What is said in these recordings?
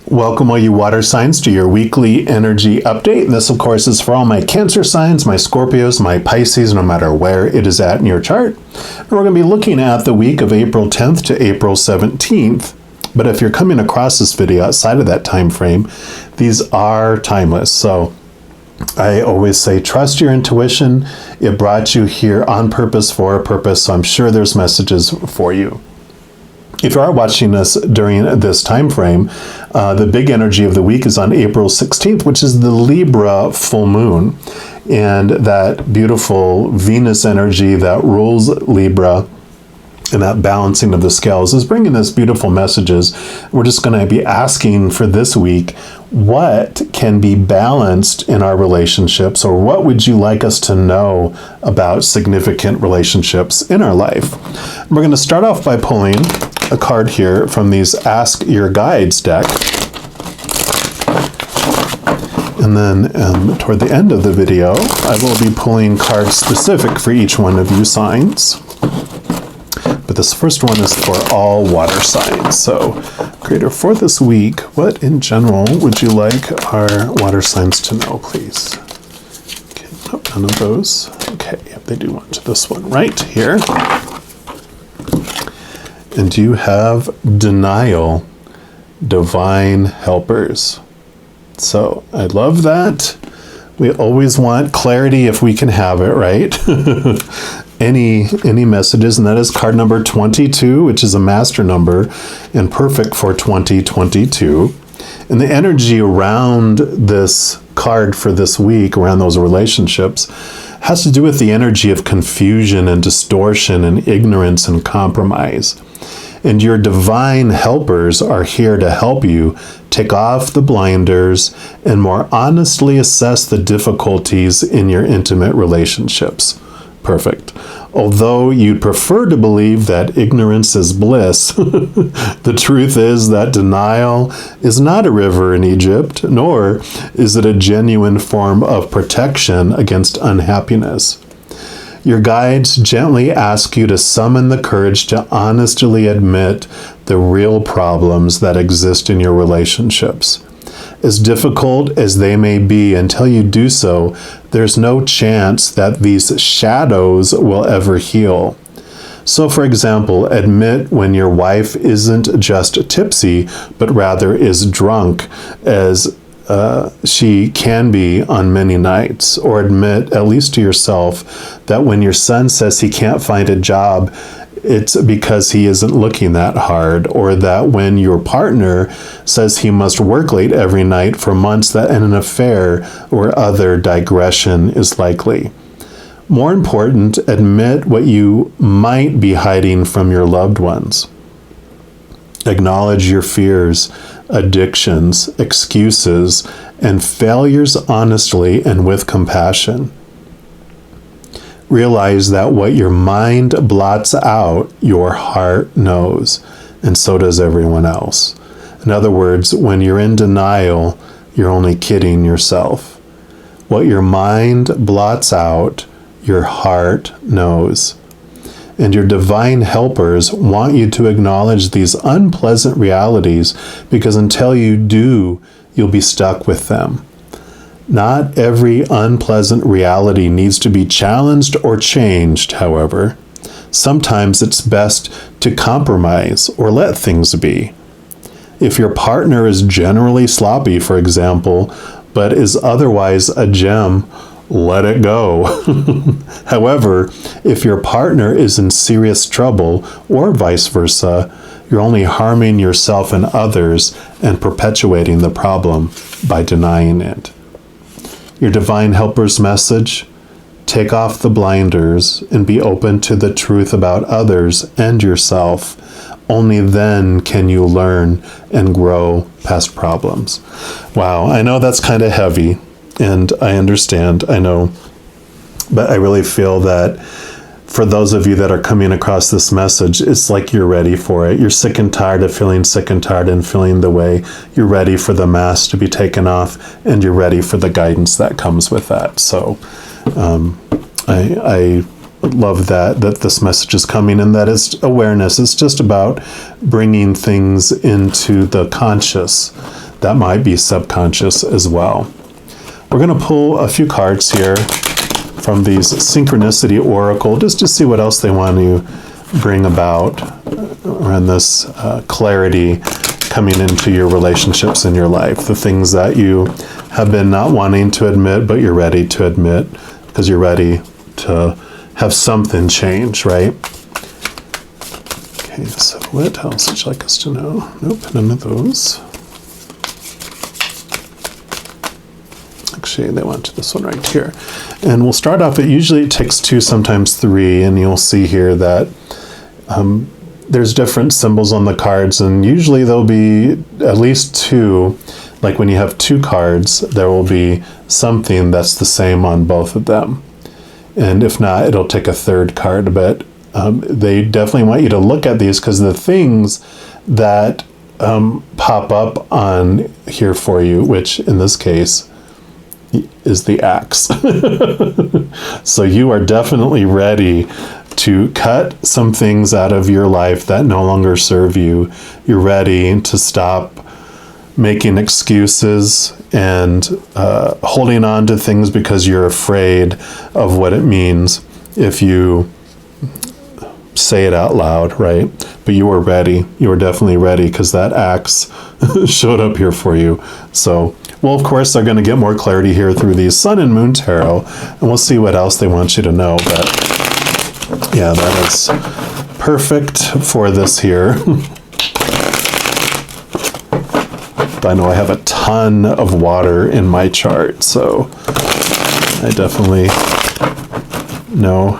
Welcome all you water signs to your weekly energy update. And this, of course, is for all my Cancer signs, my Scorpios, my Pisces, no matter where it is at in your chart. And we're going to be looking at the week of April 10th to April 17th. But if you're coming across this video outside of that time frame, these are timeless. So I always say, trust your intuition. It brought you here on purpose for a purpose. So I'm sure there's messages for you. If you are watching this during this time frame, the big energy of the week is on April 16th, which is the Libra full moon. And that beautiful Venus energy that rules Libra and that balancing of the scales is bringing us beautiful messages. We're just going to be asking for this week, what can be balanced in our relationships, or what would you like us to know about significant relationships in our life? We're going to start off by pulling a card here from these Ask Your Guides deck. And then toward the end of the video, I will be pulling cards specific for each one of you signs. But this first one is for all water signs. So, Creator, for this week, what in general would you like our water signs to know, please? Okay, nope, none of those. Okay, yep, they do want this one right here. And you have denial, divine helpers. So I love that. We always want clarity if we can have it, right? any messages, and that is card number 22, which is a master number and perfect for 2022. And the energy around this card for this week, around those relationships, has to do with the energy of confusion and distortion and ignorance and compromise. And your divine helpers are here to help you take off the blinders and more honestly assess the difficulties in your intimate relationships. Perfect. Although you'd prefer to believe that ignorance is bliss, the truth is that denial is not a river in Egypt, nor is it a genuine form of protection against unhappiness. Your guides gently ask you to summon the courage to honestly admit the real problems that exist in your relationships. As difficult as they may be, until you do so, there's no chance that these shadows will ever heal. So, for example, admit when your wife isn't just tipsy, but rather is drunk, as she can be on many nights. Or admit, at least to yourself, that when your son says he can't find a job, it's because he isn't looking that hard. Or that when your partner says he must work late every night for months, that an affair or other digression is likely. More important, admit what you might be hiding from your loved ones. Acknowledge your fears, addictions, excuses, and failures honestly and with compassion. Realize that what your mind blots out, your heart knows, and so does everyone else. In other words, when you're in denial, you're only kidding yourself. What your mind blots out, your heart knows. And your divine helpers want you to acknowledge these unpleasant realities, because until you do, you'll be stuck with them. Not every unpleasant reality needs to be challenged or changed, however. Sometimes it's best to compromise or let things be. If your partner is generally sloppy, for example, but is otherwise a gem, let it go. However, if your partner is in serious trouble, or vice versa, you're only harming yourself and others and perpetuating the problem by denying it. Your divine helper's message: take off the blinders and be open to the truth about others and yourself. Only then can you learn and grow past problems. Wow, I know that's kind of heavy. And I understand, I know, but I really feel that for those of you that are coming across this message, it's like you're ready for it. You're sick and tired of feeling sick and tired and feeling the way. You're ready for the mask to be taken off, and you're ready for the guidance that comes with that. So I love that this message is coming, and that is awareness. It's just about bringing things into the conscious, that might be subconscious as well. We're going to pull a few cards here from these Synchronicity Oracle just to see what else they want to bring about around this clarity coming into your relationships in your life. The things that you have been not wanting to admit, but you're ready to admit because you're ready to have something change, right? Okay, so what else would you like us to know? Nope, none of those. Actually, they want this one right here. And we'll start off, usually it takes 2, sometimes 3, and you'll see here that there's different symbols on the cards, and usually there'll be at least 2. Like when you have 2 cards, there will be something that's the same on both of them. And if not, it'll take a 3rd card, but they definitely want you to look at these because the things that pop up on here for you, which in this case is the axe. So you are definitely ready to cut some things out of your life that no longer serve you. You're ready to stop making excuses and holding on to things because you're afraid of what it means if you say it out loud, right? But you were ready. You were definitely ready because that axe showed up here for you. So, well, of course, they're going to get more clarity here through these Sun and Moon Tarot, and we'll see what else they want you to know. But yeah, that is perfect for this here. I know I have a ton of water in my chart, so I definitely know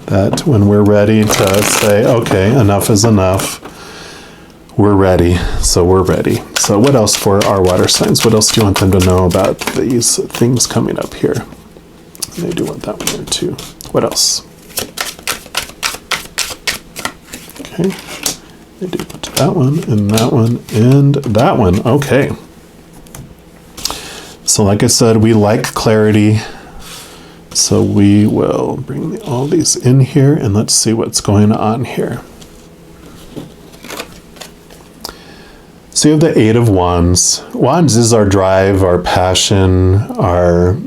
that when we're ready to say, okay, enough is enough, we're ready. So we're ready. So what else for our water signs? What else do you want them to know about these things coming up here? And I do want that one there too. What else? Okay. I do put that one and that one and that one. Okay. So like I said, we like clarity. So we will bring all these in here and let's see what's going on here. So you have the 8 of Wands. Wands is our drive, our passion, our,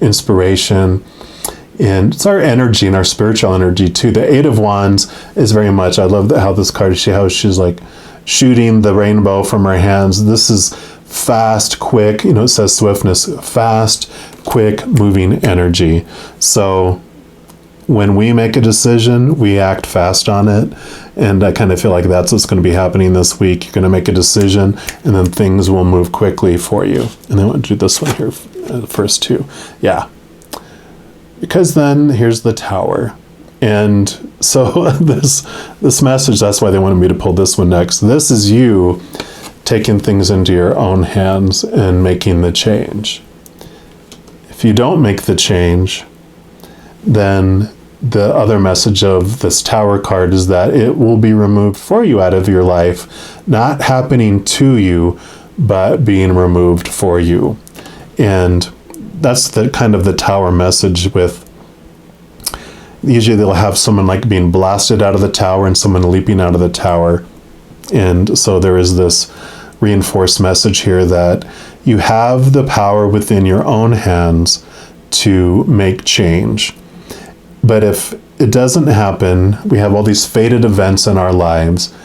inspiration. And it's our energy and our spiritual energy too. The 8 of Wands is very much, I love how this card, she's like shooting the rainbow from her hands. This is fast, quick, it says swiftness, fast, quick moving energy. So when we make a decision, we act fast on it. And I kind of feel like that's what's going to be happening this week. You're going to make a decision and then things will move quickly for you. And then I want to do this one here first too. Yeah. Because then here's the Tower. And so this message, that's why they wanted me to pull this one next. This is you taking things into your own hands and making the change. If you don't make the change, then the other message of this Tower card is that it will be removed for you out of your life, not happening to you, but being removed for you. And that's the kind of the Tower message with, usually they'll have someone like being blasted out of the tower and someone leaping out of the tower. And so there is this reinforced message here that you have the power within your own hands to make change. But if it doesn't happen, we have all these fated events in our lives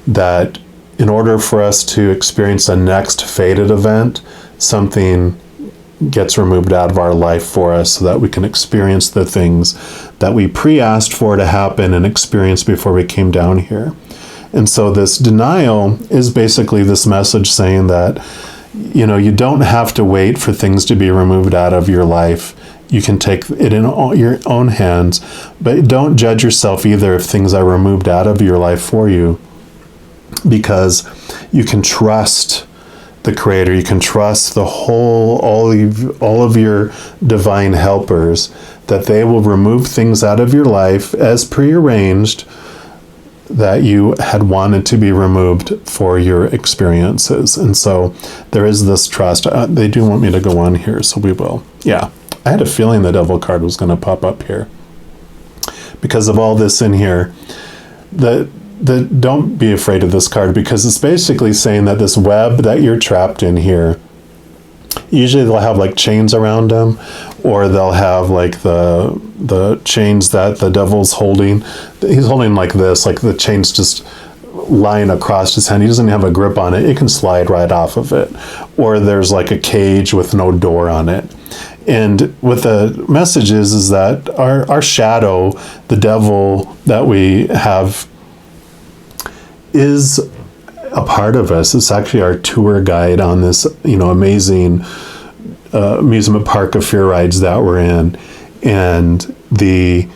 that in order for us to experience a next fated event, something gets removed out of our life for us so that we can experience the things that we pre-asked for to happen and experience before we came down here. And so this denial is basically this message saying that, you don't have to wait for things to be removed out of your life. You can take it in your own hands, but don't judge yourself either if things are removed out of your life for you, because you can trust the Creator. You can trust all of your divine helpers, that they will remove things out of your life as prearranged that you had wanted to be removed for your experiences. And so there is this trust. They do want me to go on here, so we will. Yeah, I had a feeling the Devil card was going to pop up here because of all this in here. don't be afraid of this card, because it's basically saying that this web that you're trapped in here, usually they'll have like chains around them, or they'll have like the chains that the devil's holding. He's holding like this, like the chain's just lying across his hand. He doesn't have a grip on it. It can slide right off of it. Or there's like a cage with no door on it. And what the message is that our shadow, the devil that we have, is a part of us. It's actually our tour guide on this, amazing amusement park of fear rides that we're in. And the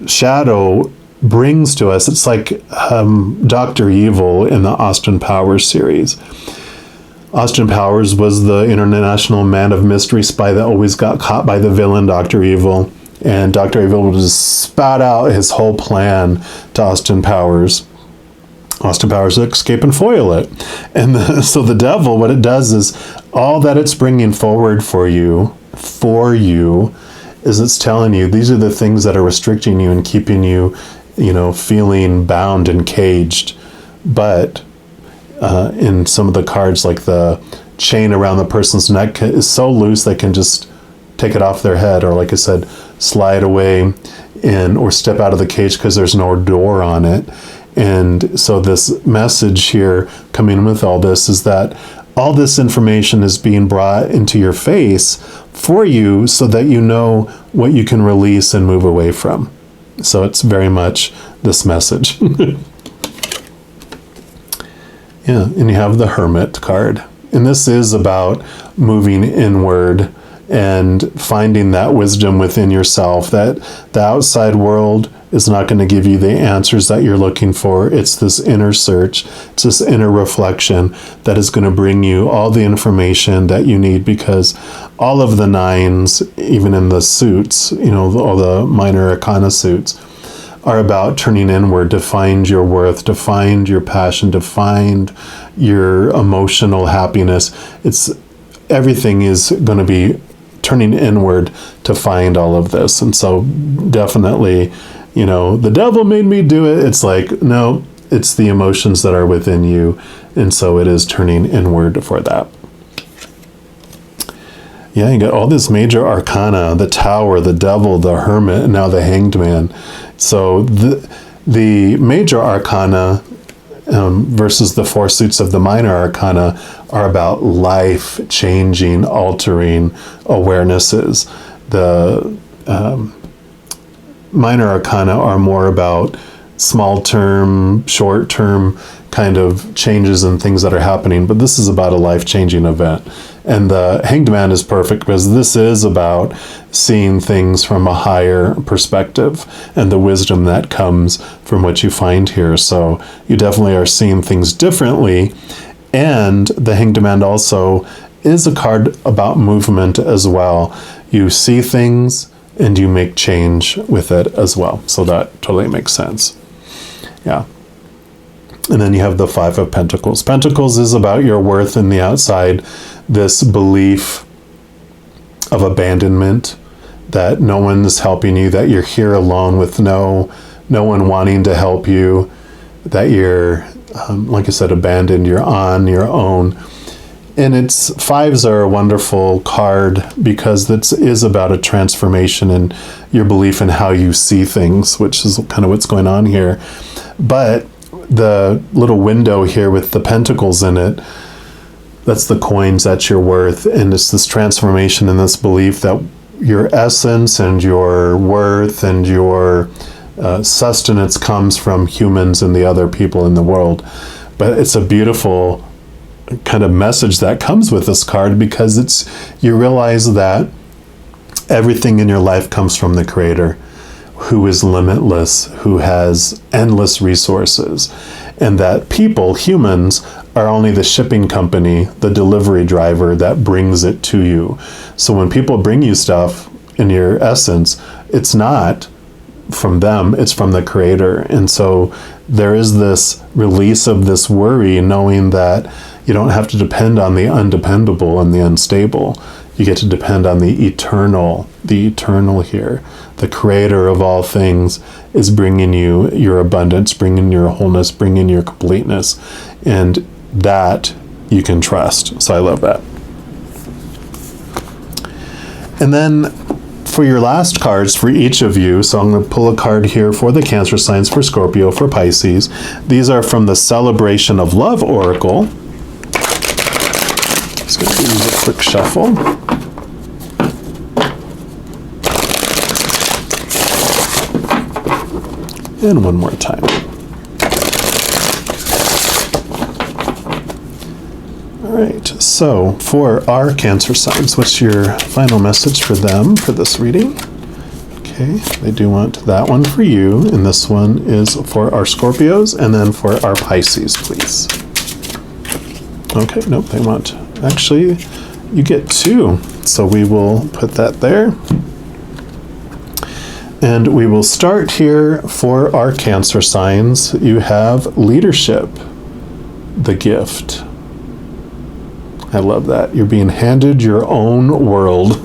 shadow brings to us, it's like Dr. Evil in the Austin Powers series. Austin Powers was the international man of mystery spy that always got caught by the villain, Dr. Evil. And Dr. Evil would just spout out his whole plan to Austin Powers. Austin Powers would escape and foil it. And so the devil, what it does is, all that it's bringing forward for you, is it's telling you these are the things that are restricting you and keeping you, feeling bound and caged. But in some of the cards, like the chain around the person's neck is so loose they can just take it off their head, or like I said, slide away or step out of the cage because there's no door on it. And so this message here coming with all this is that all this information is being brought into your face for you so that you know what you can release and move away from. So it's very much this message. Yeah, and you have the Hermit card. And this is about moving inward and finding that wisdom within yourself, that the outside world is not going to give you the answers that you're looking for. It's this inner search, it's this inner reflection that is going to bring you all the information that you need, because all of the nines, even in the suits, all the minor arcana suits, are about turning inward to find your worth, to find your passion, to find your emotional happiness. Everything is going to be turning inward to find all of this. And so definitely, the devil made me do it. It's like, no, it's the emotions that are within you. And so it is turning inward for that. Yeah, you got all this major arcana, the Tower, the Devil, the Hermit, and now the Hanged Man. So the major arcana versus the four suits of the minor arcana are about life-changing, altering awarenesses. The minor arcana are more about small-term, short-term kind of changes and things that are happening, but this is about a life-changing event. And the Hanged Man is perfect because this is about seeing things from a higher perspective and the wisdom that comes from what you find here. So you definitely are seeing things differently. And the Hanged Man also is a card about movement as well. You see things and you make change with it as well. So that totally makes sense. Yeah. And then you have the Five of Pentacles. Pentacles is about your worth in the outside, this belief of abandonment, that no one is helping you, that you're here alone with no one wanting to help you, that you're, like I said, abandoned, you're on your own. And fives are a wonderful card because this is about a transformation in your belief in how you see things, which is kind of what's going on here. But the little window here with the pentacles in it, that's the coins, that's your worth. And it's this transformation and this belief that your essence and your worth and your sustenance comes from humans and the other people in the world. But it's a beautiful kind of message that comes with this card, because you realize that everything in your life comes from the Creator, who is limitless, who has endless resources, and that humans, are only the shipping company, the delivery driver that brings it to you. So when people bring you stuff, in your essence, it's not from them, it's from the Creator. And so there is this release of this worry, knowing that you don't have to depend on the undependable and the unstable. You get to depend on the eternal here. The creator of all things is bringing you your abundance, bringing your wholeness, bringing your completeness. And that you can trust. So I love that. And then for your last cards for each of you, so I'm going to pull a card here for the Cancer signs, for Scorpio, for Pisces. These are from the Celebration of Love Oracle. Just going to do a quick shuffle. And one more time. All right, so for our Cancer signs, what's your final message for them for this reading? Okay, they do want that one for you, and this one is for our Scorpios, and then for our Pisces, please. Okay, nope, they want, actually, you get two, so we will put that there. And we will start here for our Cancer signs. You have leadership, the gift. I love that. You're being handed your own world.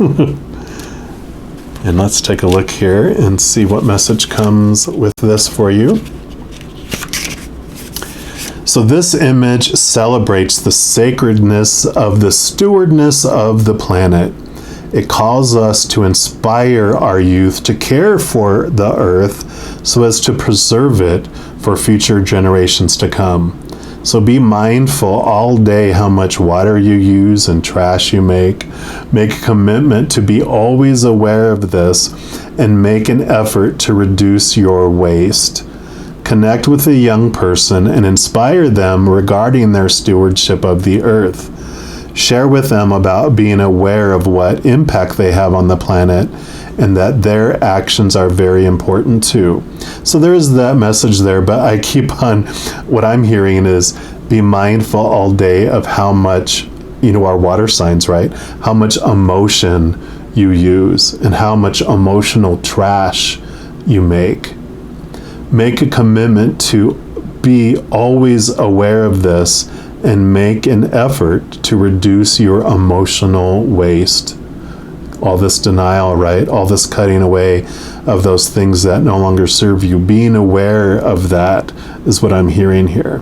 And let's take a look here and see what message comes with this for you. So this image celebrates the sacredness of the stewardness of the planet. It calls us to inspire our youth to care for the earth so as to preserve it for future generations to come. So be mindful all day how much water you use and trash you make. Make a commitment to be always aware of this and make an effort to reduce your waste. Connect with a young person and inspire them regarding their stewardship of the earth. Share with them about being aware of what impact they have on the planet and that their actions are very important too. So there is that message there, but I keep on, what I'm hearing is be mindful all day of how much, our water signs, right? How much emotion you use and how much emotional trash you make. Make a commitment to be always aware of this and make an effort to reduce your emotional waste. All this denial, right? All this cutting away of those things that no longer serve you. Being aware of that is what I'm hearing here.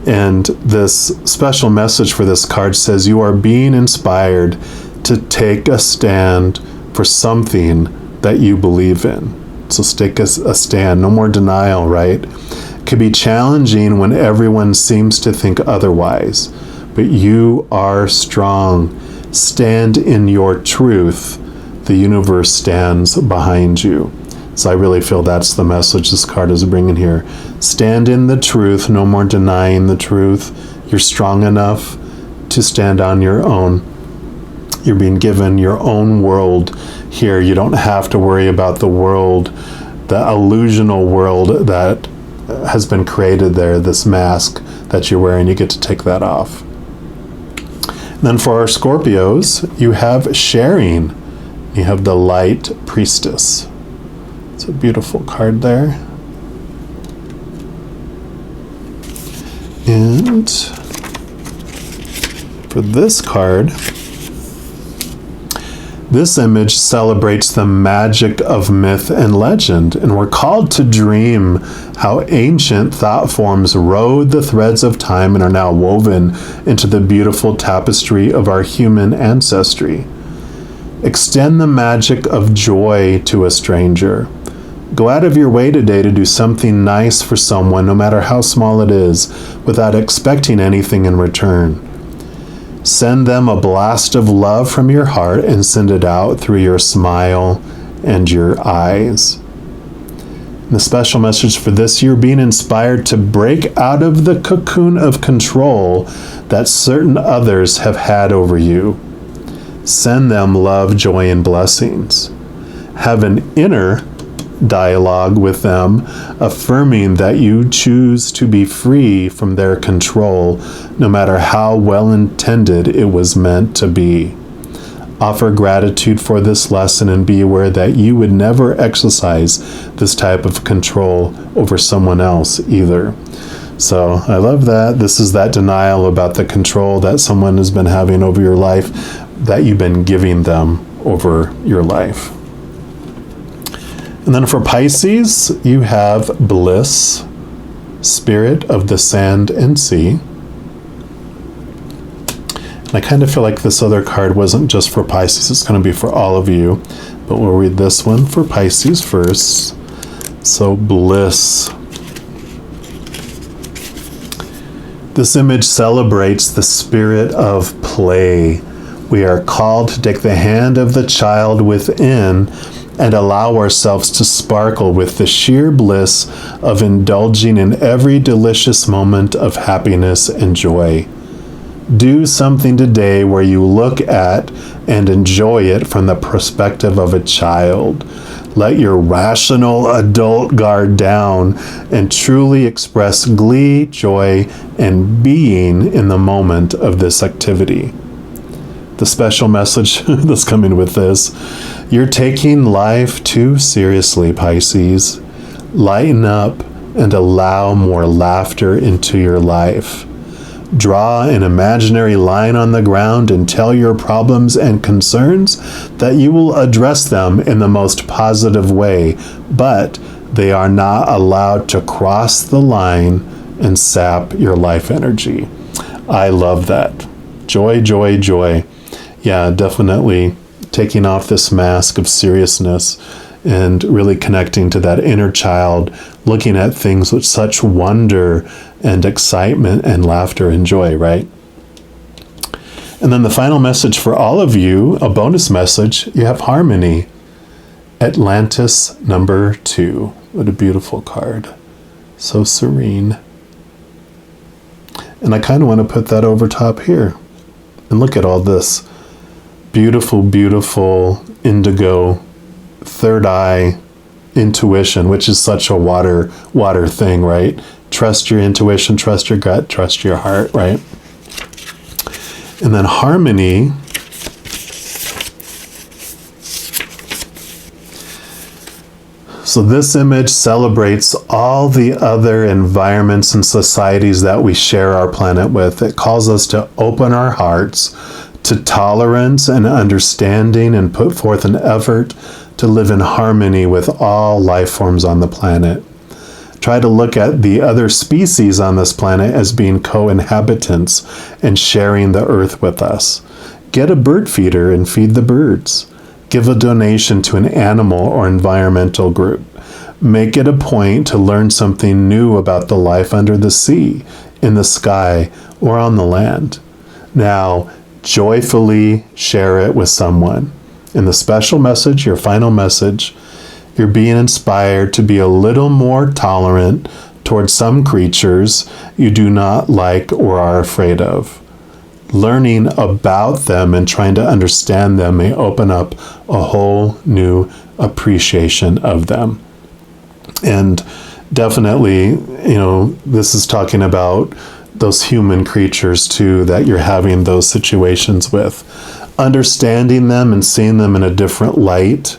And this special message for this card says you are being inspired to take a stand for something that you believe in. So take a stand. No more denial, right? Can be challenging when everyone seems to think otherwise, but you are strong. Stand in your truth. The universe stands behind you. So I really feel that's the message this card is bringing here. Stand in the truth. No more denying the truth. You're strong enough to stand on your own. You're being given your own world here. You don't have to worry about the world, the illusional world that has been created there, this mask that you're wearing. You get to take that off. And then for our Scorpios, you have sharing. You have the Light Priestess. It's a beautiful card there. And for this card, this image celebrates the magic of myth and legend, and we're called to dream how ancient thought forms rode the threads of time and are now woven into the beautiful tapestry of our human ancestry. Extend the magic of joy to a stranger. Go out of your way today to do something nice for someone, no matter how small it is, without expecting anything in return. Send them a blast of love from your heart and send it out through your smile and your eyes. And the special message for this year, being inspired to break out of the cocoon of control that certain others have had over you. Send them love, joy, and blessings. Have an inner dialogue with them, affirming that you choose to be free from their control, no matter how well intended it was meant to be. Offer gratitude for this lesson and be aware that you would never exercise this type of control over someone else either. So I love that. This is that denial about the control that someone has been having over your life. that you've been giving them over your life. And then for Pisces, you have bliss, spirit of the sand and sea. And I kind of feel like this other card wasn't just for Pisces, it's going to be for all of you. But we'll read this one for Pisces first. So bliss. This image celebrates the spirit of play. We are called to take the hand of the child within and allow ourselves to sparkle with the sheer bliss of indulging in every delicious moment of happiness and joy. Do something today where you look at and enjoy it from the perspective of a child. Let your rational adult guard down and truly express glee, joy, and being in the moment of this activity. The special message that's coming with this: you're taking life too seriously, Pisces. Lighten up and allow more laughter into your life. Draw an imaginary line on the ground and tell your problems and concerns that you will address them in the most positive way, but they are not allowed to cross the line and sap your life energy. I love that. Joy, joy, joy. Yeah, definitely taking off this mask of seriousness and really connecting to that inner child, looking at things with such wonder and excitement and laughter and joy, right? And then the final message for all of you, a bonus message, you have harmony. Atlantis number 2. What a beautiful card. So serene. And I kind of want to put that over top here. And look at all this beautiful, beautiful indigo third eye intuition, which is such a water thing, right? Trust your intuition, trust your gut, trust your heart, right? And then harmony. So this image celebrates all the other environments and societies that we share our planet with. It calls us to open our hearts to tolerance and understanding and put forth an effort to live in harmony with all life forms on the planet. Try to look at the other species on this planet as being co-inhabitants and sharing the earth with us. Get a bird feeder and feed the birds. Give a donation to an animal or environmental group. Make it a point to learn something new about the life under the sea, in the sky, or on the land. Now, joyfully share it with someone. In the special message, your final message, you're being inspired to be a little more tolerant towards some creatures you do not like or are afraid of. Learning about them and trying to understand them may open up a whole new appreciation of them. And definitely, this is talking about those human creatures too that you're having those situations with. Understanding them and seeing them in a different light,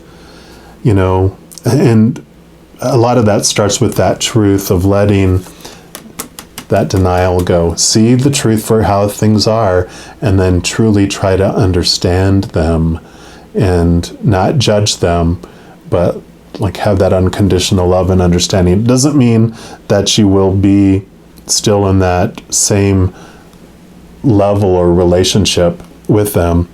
and a lot of that starts with that truth of letting that denial go. See the truth for how things are, and then truly try to understand them and not judge them, but have that unconditional love and understanding. It doesn't mean that you will be still in that same level or relationship with them.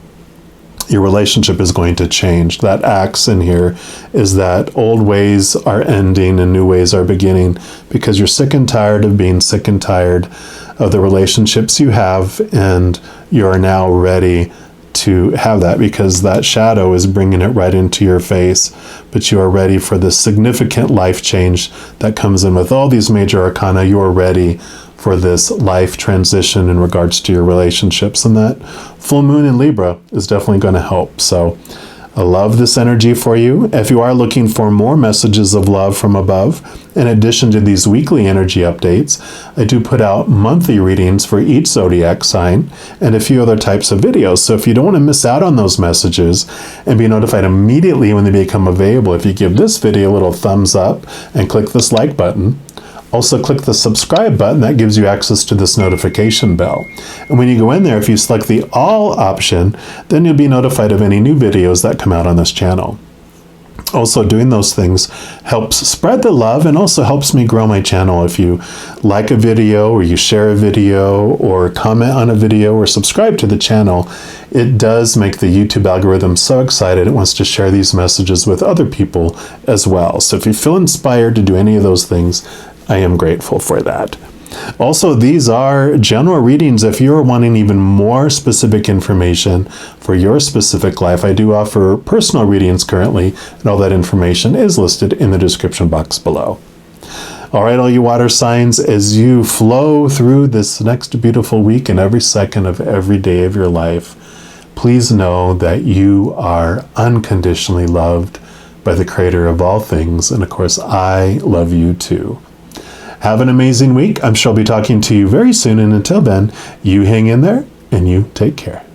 Your relationship is going to change. That axe in here is that old ways are ending and new ways are beginning, because you're sick and tired of being sick and tired of the relationships you have, and you are now ready to have that, because that shadow is bringing it right into your face. But you are ready for the significant life change that comes in with all these major arcana. You are ready for this life transition in regards to your relationships, and that full moon in Libra is definitely going to help. So I love this energy for you. If you are looking for more messages of love from above, in addition to these weekly energy updates, I do put out monthly readings for each zodiac sign and a few other types of videos. So if you don't want to miss out on those messages and be notified immediately when they become available, if you give this video a little thumbs up and click this like button, Also click the subscribe button. That gives you access to this notification bell. And when you go in there, if you select the all option, then you'll be notified of any new videos that come out on this channel. Also, doing those things helps spread the love and also helps me grow my channel. If you like a video or you share a video or comment on a video or subscribe to the channel, it does make the YouTube algorithm so excited it wants to share these messages with other people as well. So if you feel inspired to do any of those things, I am grateful for that. Also, these are general readings. If you're wanting even more specific information for your specific life, I do offer personal readings currently, and all that information is listed in the description box below. All right, all you water signs, as you flow through this next beautiful week and every second of every day of your life, please know that you are unconditionally loved by the Creator of all things. And of course, I love you too. Have an amazing week. I'm sure I'll be talking to you very soon. And until then, you hang in there and you take care.